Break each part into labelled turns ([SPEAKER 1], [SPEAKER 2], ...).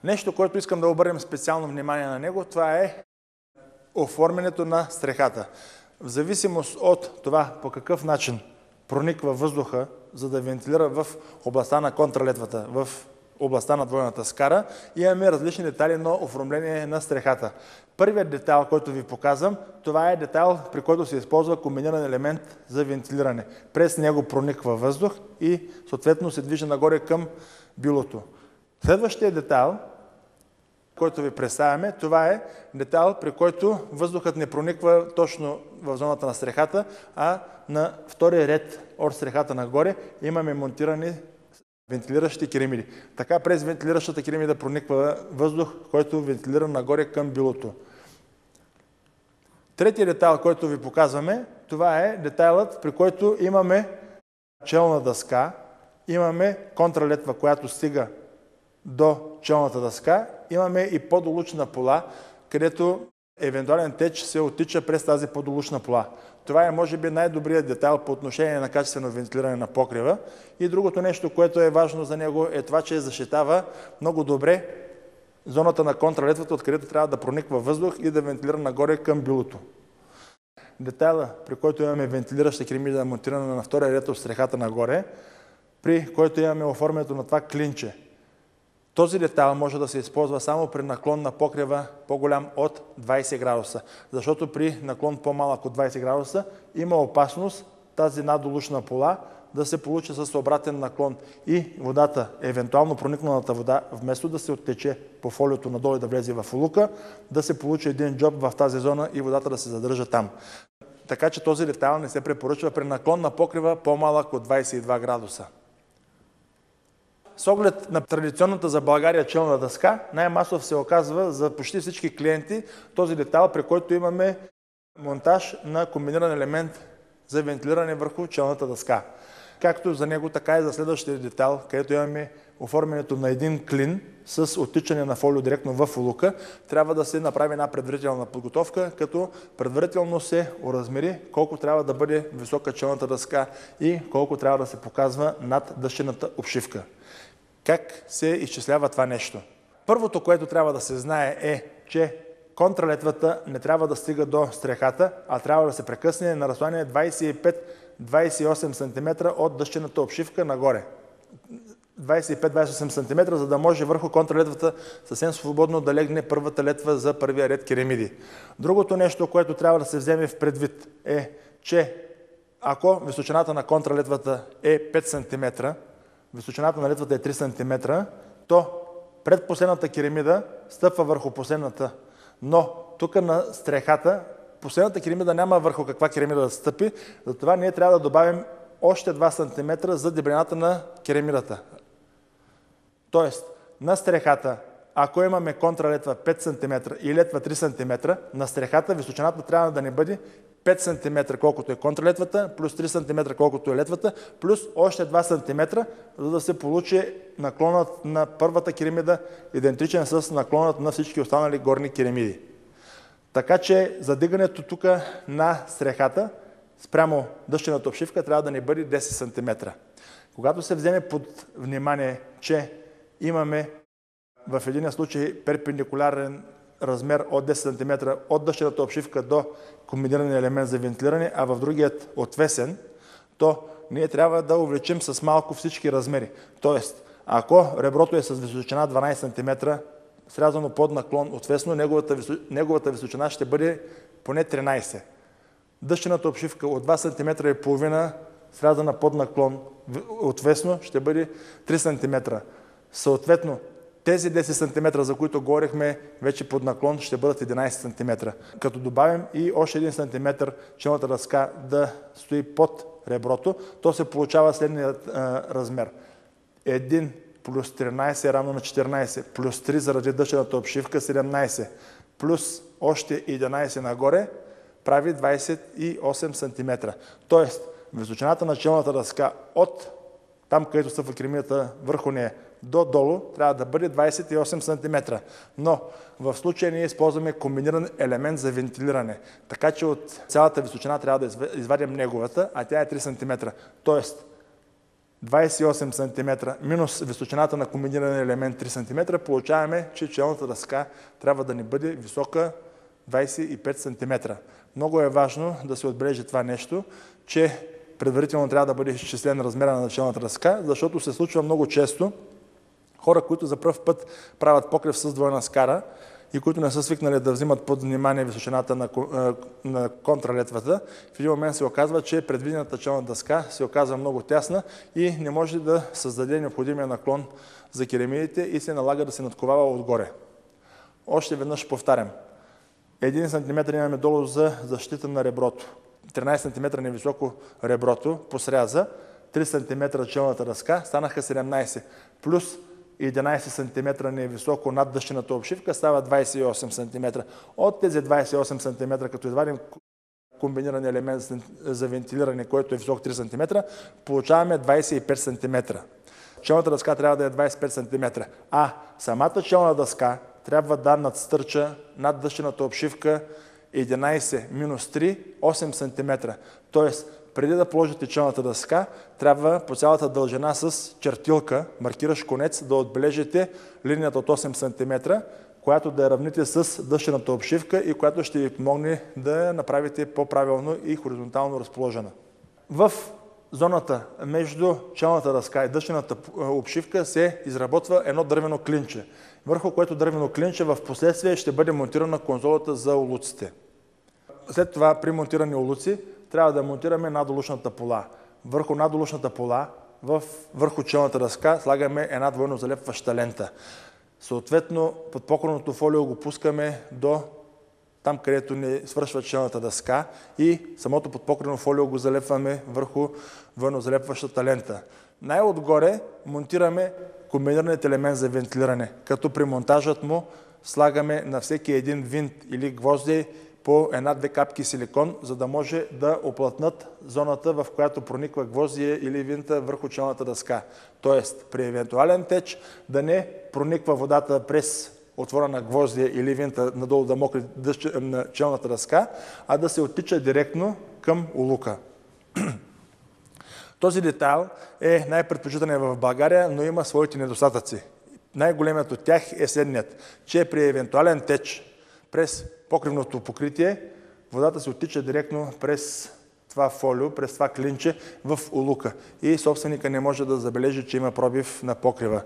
[SPEAKER 1] Нещо, което искам да обърнем специално внимание на него, това е оформянето на стрехата. В зависимост от това по какъв начин прониква въздуха, за да вентилира в областта на контралетвата, в областта на двойната скара, имаме различни детайли на оформление на стрехата. Първият детайл, който ви показвам, това е детайл, при който се използва комбиниран елемент за вентилиране. През него прониква въздух и съответно се движи нагоре към билото. Следващия детайл, който ви представяме, това е детайл, при който въздухът не прониква точно в зоната на стрехата, а на втория ред от стрехата нагоре имаме монтирани вентилиращи керемиди. Така през вентилиращата керемида прониква въздух, който вентилира нагоре към билото. Третия детайл, който ви показваме, това е детайлът, при който имаме челна дъска, имаме контралетва, която стига до челната дъска, имаме и подолучна пола, където евентуален теч се оттича през тази подолучна пола. Това е, може би, най-добрият детайл по отношение на качествено вентилиране на покрива. И другото нещо, което е важно за него, е това, че защитава много добре зоната на контралетвата, откъдето трябва да прониква въздух и да вентилира нагоре към билото. Детайла, при който имаме вентилираща керемида, монтирана на втория ред от стрехата нагоре, при който имаме оформянето на това клинче. Този детайл може да се използва само при наклон на покрива по-голям от 20 градуса, защото при наклон по-малък от 20 градуса има опасност тази надолушна пола да се получи с обратен наклон и водата, евентуално проникналата вода, вместо да се оттече по фолиото надолу и да влезе в улука, да се получи един джоб в тази зона и водата да се задържа там. Така че този детайл не се препоръчва при наклон на покрива по-малък от 22 градуса. С оглед на традиционната за България челна дъска, най-масов се оказва за почти всички клиенти този детайл, при който имаме монтаж на комбиниран елемент за вентилиране върху челната дъска. Както за него, така и за следващия детайл, където имаме оформянето на един клин с оттичане на фолио директно в улука, трябва да се направи една предварителна подготовка, като предварително се оразмери колко трябва да бъде висока челната дъска и колко трябва да се показва над дъщената обшивка. Как се изчислява това нещо? Първото, което трябва да се знае е, че контралетвата не трябва да стига до стрехата, а трябва да се прекъсне на разстояние 25-28 см от дъщената обшивка нагоре. 25-28 см, за да може върху контралетвата съвсем свободно да легне първата летва за първия ред керемиди. Другото нещо, което трябва да се вземе в предвид е, че ако височината на контралетвата е 5 см, височината на летвата е 3 см, то предпоследната керемида стъпва върху последната. Но тук на стрехата, последната керемида няма върху каква керемида да стъпи, затова ние трябва да добавим още 2 см за дебелината на керемидата. Тоест, на стрехата, ако имаме контралетва 5 см и летва 3 см, на стрехата височината трябва да не бъде 5 см, колкото е контралетвата, плюс 3 см, колкото е летвата, плюс още 2 см, за да се получи наклонът на първата керемида, идентичен с наклонът на всички останали горни керемиди. Така че задигането тук на стрехата спрямо дъщената обшивка трябва да не бъде 10 см. Когато се вземе под внимание, че имаме в един случай перпендикуларен размер от 10 см от дъщената обшивка до комбинирания елемент за вентилиране, а в другият отвесен, то ние трябва да увеличим с малко всички размери. Тоест, ако реброто е с височина 12 см, срязано под наклон отвесно, неговата височина ще бъде поне 13. Дъщената обшивка от 2 см и половина, срязана под наклон отвесно, ще бъде 3 см. Съответно, тези 10 см, за които говорихме вече под наклон, ще бъдат 11 см. Като добавим и още 1 см челната дъска да стои под реброто, то се получава следният размер. 1 плюс 13 е равно на 14, плюс 3 заради дъщената обшивка 17, плюс още 11 нагоре прави 28 см. Тоест, височината на челната дъска от там, където стъпва керемидата върху нея, до долу трябва да бъде 28 см. Но в случая ние използваме комбиниран елемент за вентилиране. Така че от цялата височина трябва да извадим неговата, а тя е 3 см. Тоест, 28 см минус височината на комбинирания елемент 3 см, получаваме, че челната дъска трябва да ни бъде висока 25 см. Много е важно да се отбележи това нещо, че предварително трябва да бъде изчислен размера на челната дъска, защото се случва много често хора, които за пръв път правят покрив с двойна скара и които не са свикнали да взимат под внимание височината на контралетвата, в един момент се оказва, че предвидената челна дъска се оказва много тясна и не може да създаде необходимия наклон за керемидите и се налага да се надковава отгоре. Още веднъж повтарям. 1 см имаме долу за защита на реброто. 13 см невисоко реброто по сряза, 3 см челната дъска, станаха 17, плюс 11 см невисоко над дъщената обшивка, става 28 см. От тези 28 см, като извадим комбиниран елемент за вентилиране, който е висок 3 см, получаваме 25 см. Челната дъска трябва да е 25 см, а самата челна дъска трябва да надстърча над дъщената обшивка 11 минус 3, 8 см. Тоест, преди да положите челната дъска, трябва по цялата дължина с чертилка, маркиращ конец, да отбележите линията от 8 см, която да я равните с дъщената обшивка и която ще ви помогне да я направите по-правилно и хоризонтално разположена. В зоната между челната дъска и дъщената обшивка се изработва едно дървено клинче, върху което дървено клинче в последствие ще бъде монтирана конзолата за улуците. След това при монтирани улуци трябва да монтираме надолушната пола. Върху надолушната пола, върху челната дъска, слагаме една двойно залепваща лента. Съответно, подпокровното фолио го пускаме до там, където ни свършва челната дъска и самото подпокровно фолио го залепваме върху двойно залепващата лента. Най-отгоре монтираме комбинираният елемент за вентилиране, като при монтажът му слагаме на всеки един винт или гвозди по една-две капки силикон, за да може да оплътнат зоната, в която прониква гвоздия или винта върху челната дъска. Тоест, при евентуален теч да не прониква водата през отвора на гвоздия или винта надолу да мокри на челната дъска, а да се оттича директно към улука. Този детайл е най-предпочитан в България, но има своите недостатъци. Най-големият от тях е следният, че при евентуален теч през покривното покритие, водата се оттича директно през това фолио, през това клинче в улука и собственика не може да забележи, че има пробив на покрива.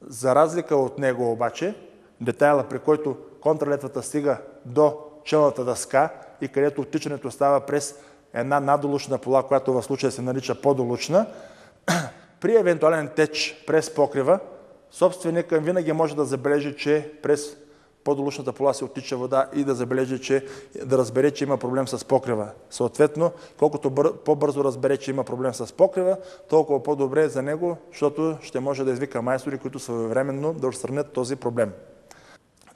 [SPEAKER 1] За разлика от него обаче, детайла, при който контралетвата стига до челната дъска и където оттичането става през една надолушна пола, която в случая се нарича подолучна, при евентуален теч през покрива, собственика винаги може да забележи, че през подолушната пола се оттича вода и да разбере, че има проблем с покрива. Съответно, колкото по-бързо разбере, че има проблем с покрива, толкова по-добре е за него, защото ще може да извика майстори, които своевременно да отстранят този проблем.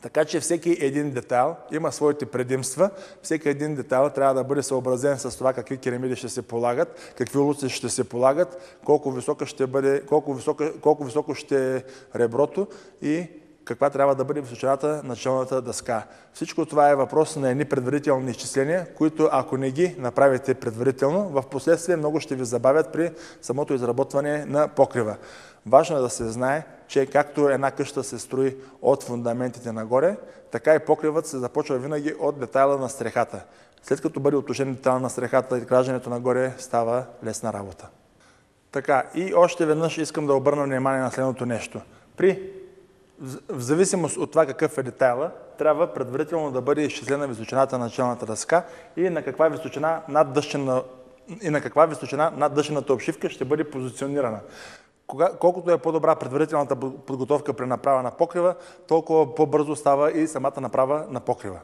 [SPEAKER 1] Така че всеки един детайл има своите предимства. Всеки един детайл трябва да бъде съобразен с това какви керамиди ще се полагат, какви улуци ще се полагат, колко високо ще е реброто и каква трябва да бъде височината на челната дъска. Всичко това е въпрос на едни предварителни изчисления, които ако не ги направите предварително, в последствие много ще ви забавят при самото изработване на покрива. Важно е да се знае, че както една къща се строи от фундаментите нагоре, така и покривът се започва винаги от детайла на стрехата. След като бъде уточнен детайла на стрехата, изграждането нагоре става лесна работа. Така, и още веднъж искам да обърна внимание на следното нещо. В зависимост от това какъв е детайла, трябва предварително да бъде изчислена височината на челната дъска и на каква височина над дъщената обшивка ще бъде позиционирана. Колкото е по-добра предварителната подготовка при направа на покрива, толкова по-бързо става и самата направа на покрива.